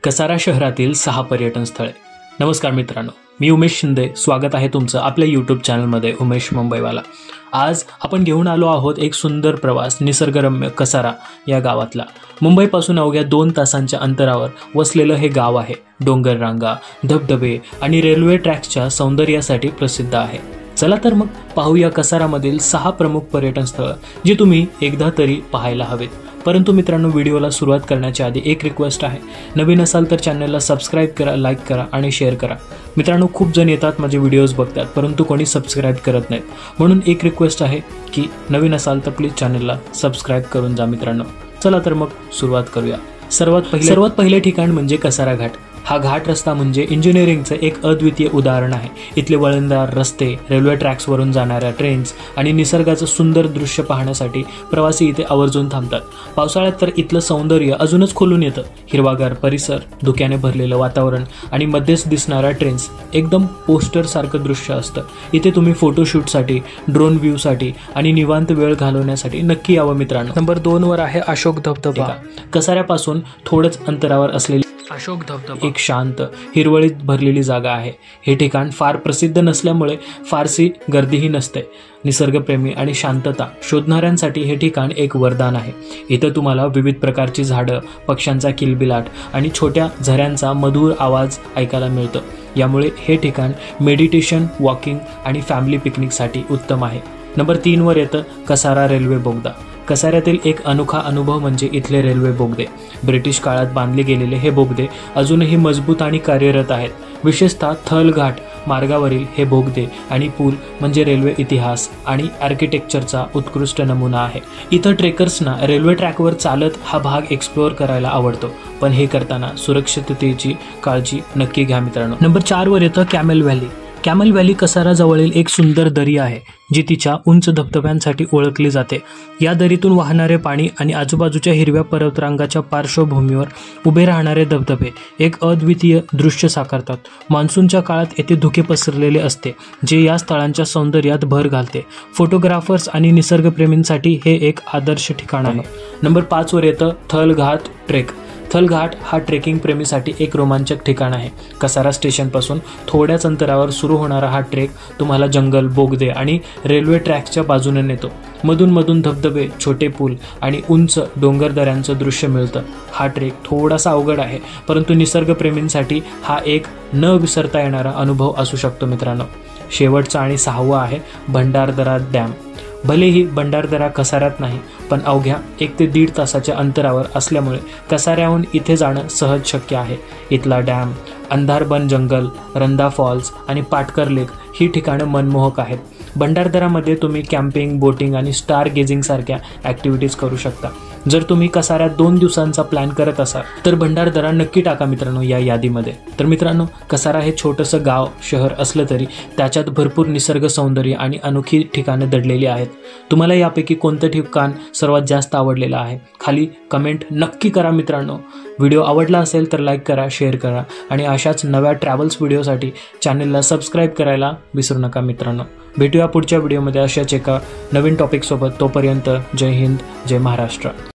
कसारा शहरातील 6 पर्यटन स्थळे। नमस्कार मित्रांनो, मी उमेश शिंदे, स्वागत आहे तुमचं आपल्या यूट्यूब चॅनलमध्ये उमेश मुंबईवाला। आज आपण घेऊन आलो आहोत एक सुंदर प्रवास निसर्गरम्य कसारा या गावातला। मुंबईपासून अवघ्या 2 तासांच्या अंतरावर वसलेलं हे गाव आहे। डोंगर रांगा, धबधबे आणि रेल्वे ट्रॅक्सच्या सौंदर्यासाठी प्रसिद्ध आहे। चला तर मग पाहूया कसारामधील 6 प्रमुख पर्यटन स्थळ जे तुम्ही एकदा तरी पाहायला हवेत। परंतु मित्रांनो, व्हिडिओला सुरुवात करण्याच्या आधी एक रिक्वेस्ट आहे, नवीन असाल तर चॅनलला सबस्क्राइब करा, लाईक करा आणि शेअर करा। मित्रांनो, खूप जण येतात माझे व्हिडिओज बघतात परंतु कोणी सबस्क्राइब करत नाहीत, म्हणून एक रिक्वेस्ट आहे की नवीन असाल तर प्लीज चॅनलला सबस्क्राइब करून जा मित्रांनो। चला तर मग सुरुवात करूया। सर्वात पहिले ठिकाण म्हणजे कसारा घाट। हा घाट रस्ता म्हणजे इंजिनिअरिंगचं एक अद्वितीय उदाहरण आहे। इथले वळणदार रस्ते, रेल्वे ट्रॅक्सवरून जाणाऱ्या ट्रेन्स आणि निसर्गाचं सुंदर दृश्य पाहण्यासाठी प्रवासी इथे आवर्जून थांबतात। पावसाळ्यात तर इथलं सौंदर्य अजूनच खुलून येतं। हिरवागार परिसर, धुक्याने भरलेलं वातावरण आणि मध्येच दिसणाऱ्या ट्रेन्स, एकदम पोस्टर सारखं दृश्य असतं। इथे तुम्ही फोटोशूटसाठी, ड्रोन व्ह्यूसाठी आणि निवांत वेळ घालवण्यासाठी नक्की यावं मित्रांनो। नंबर 2 वर आहे अशोक धबधबा। कसाऱ्यापासून थोडंच अंतरावर असलेली अशोक धबधबा एक शांत, हिरवळीत भरलेली जागा आहे। हे ठिकाण फार प्रसिद्ध नसल्यामुळे फारशी गर्दीही नसते। निसर्गप्रेमी आणि शांतता शोधणाऱ्यांसाठी हे ठिकाण एक वरदान आहे। इथं तुम्हाला विविध प्रकारची झाडं, पक्ष्यांचा किलबिलाट आणि छोट्या झऱ्यांचा मधुर आवाज ऐकायला मिळतो। यामुळे हे ठिकाण मेडिटेशन, वॉकिंग आणि फॅमिली पिकनिकसाठी उत्तम आहे। नंबर 3 वर येतं कसारा रेल्वे बोगदा। कसाऱ्यातील एक अनोखा अनुभव म्हणजे इथले रेल्वे बोगदे। ब्रिटिश काळात बांधले गेलेले हे बोगदे अजूनही मजबूत आणि कार्यरत आहेत। विशेषतः थल घाट मार्गावरील हे बोगदे आणि पूल म्हणजे रेल्वे इतिहास आणि आर्किटेक्चरचा उत्कृष्ट नमुना आहे। इथं ट्रेकर्सना रेल्वे ट्रॅकवर चालत हा भाग एक्सप्लोअर करायला आवडतो, पण हे करताना सुरक्षिततेची काळजी नक्की घ्या मित्रांनो। नंबर 4 वर येतं कॅमेल व्हॅली। कॅमेल व्हॅली कसाराजवळील एक सुंदर दरी आहे जी तिच्या उंच धबधब्यांसाठी ओळखली जाते। या दरीतून वाहणारे पाणी आणि आजूबाजूच्या हिरव्या पर्वतरांगाच्या पार्श्वभूमीवर उभे राहणारे धबधबे एक अद्वितीय दृश्य साकारतात। मान्सूनच्या काळात येथे धुके पसरलेले असते, जे या स्थळांच्या सौंदर्यात भर घालते। फोटोग्राफर्स आणि निसर्गप्रेमींसाठी हे एक आदर्श ठिकाण आहे। नंबर 5 वर येतं थल घाट ट्रेक। थल घाट हा ट्रेकिंग प्रेमीसाठी एक रोमांचक ठिकाण आहे। कसारा स्टेशनपासून थोड्याच अंतरावर सुरू होणारा हा ट्रेक तुम्हाला जंगल, बोगदे आणि रेल्वे ट्रॅकच्या बाजूने नेतो। मधून धबधबे, छोटे पूल आणि उंच डोंगरदऱ्यांचं दृश्य मिळतं। हा ट्रेक थोडासा अवघड आहे, परंतु निसर्गप्रेमींसाठी हा एक न विसरता येणारा अनुभव असू शकतो मित्रांनो। शेवटचा आणि 6वा आहे भंडारदरा डॅम। भलेही भंडारदरा कसाऱ्यात नाही, पण अवघ्या 1 ते 1.5 तासाच्या अंतरावर असल्यामुळे कसाऱ्याहून इथे जाणं सहज शक्य आहे। इथला डॅम, अंधारबन जंगल, रंधा फॉल्स आणि पाटकर लेक ही ठिकाणं मनमोहक आहेत। भंडारदरामध्ये तुम्ही कॅम्पिंग, बोटिंग आणि स्टार गेजिंग सारख्या ॲक्टिव्हिटीज करू शकता। जर तुम्ही कसाऱ्यात 2 दिवसांचा प्लॅन करत असाल तर भंडारदरा नक्की टाका मित्रांनो या यादीमध्ये। तर मित्रांनो, कसारा हे छोटंसं गाव, शहर असलं तरी त्याच्यात भरपूर निसर्ग सौंदर्य आणि अनोखी ठिकाणे दडलेली आहेत। तुम्हाला यापैकी कोणतं ठिकाण सर्वात जास्त आवडलेलं आहे? खाली कमेंट नक्की करा मित्रांनो। व्हिडिओ आवडला असेल तर लाईक करा, शेअर करा आणि अशाच नव्या ट्रॅव्हल्स व्हिडिओसाठी चॅनलला सबस्क्राईब करायला विसरू नका मित्रांनो। भेटूया पुढच्या व्हिडिओमध्ये अशाच एका नवीन टॉपिकसोबत। तोपर्यंत जय हिंद, जय महाराष्ट्र।